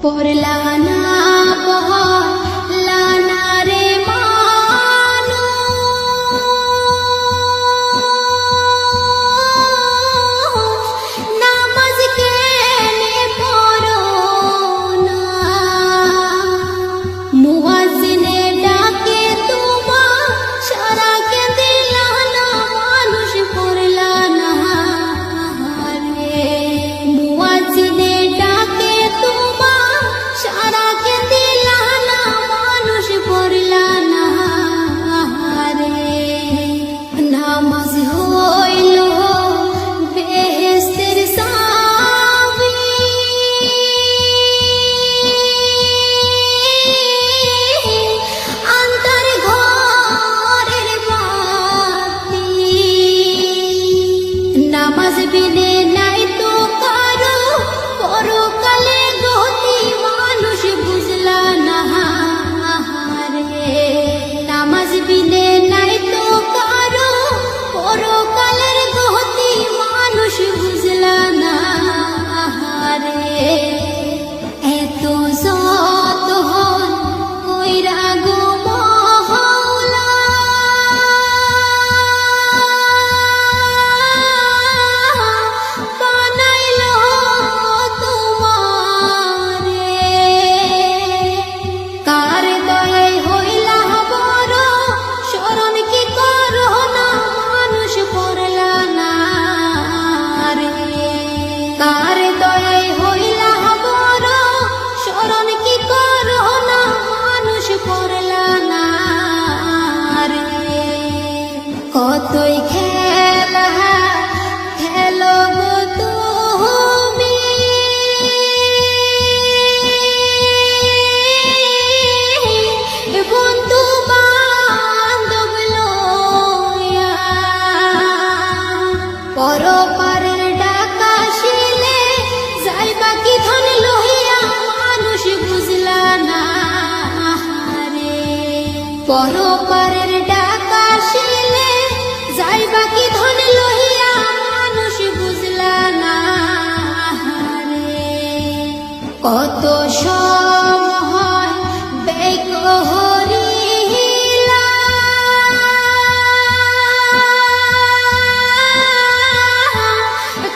পড়লা না পড়লা না রে মানুষ, নামাজ কেনে পড়ো না। মুয়াজ্জিনে ডাকে তোমার সারাকে দিলা না, মানুষ পড়লা না রে। মুয়াজ্জিনে ডাকে তোমার সারাকে দিলা না, মানুষ পড়লা না রে। নামাজ হইল বেহেশতের চাবি, আন্ধার ঘরের বাতি। নামাজ বিনে নাই তো কারো পরকালে গতি, মানুষ বুঝলা না রে। নামাজ বিনে নাই তো কারো পরকালের গতি, মানুষ বুঝলা না রে। এত যত হন কইরা গো মহলা, বানাইলো তোমারে। কার দয়ায় হইলা বড়, স্মরণ কি করো না, মানুষ পড়লা না রে। কার দয়ায় হইলা বড়, স্মরণ কি করো না, মানুষ পড়লা না রে। কতই খেলা খেলো গো তুমি, বন্ধু বান্ধব লইয়া। পরপারের ডাকা শিলে যাইবা কি ধন লইয়া, মানুষ বুঝলা না রে। পরপারের ডাকা শিলে যাইবা কি ধন লইয়া, মানুষ বুঝলা না রে। কত সময় ব্যয় করিলা,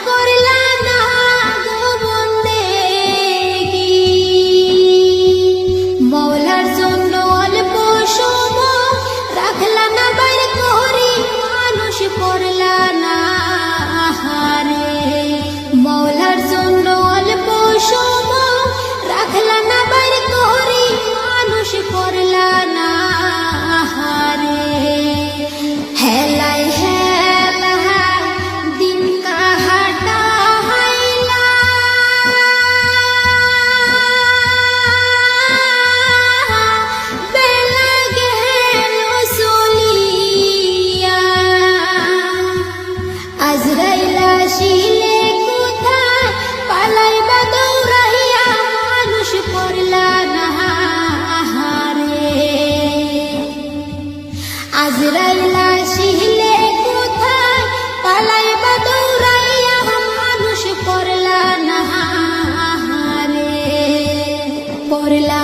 করলা না গো বন্দেগি। মওলার জন্য অল্প সময় রাখলা না বাইর করি, মানুষ পড়লা না রে। মওলার জন্য অল্প সময় রাখলা না বাইর করি, মানুষ পড়লা না রে। হেলায় হেলা দিন কাহাটাইলা, বেলা গেল চলিয়া। আজরাইল আসিলে কোথায় পালাইবা দৌড়াইয়া, মানুষ পড়লা না রে। আজরাইল আসিলে কোথায় পালাইবা দৌড়াইয়া, মানুষ পড়লা না রে। পড়লা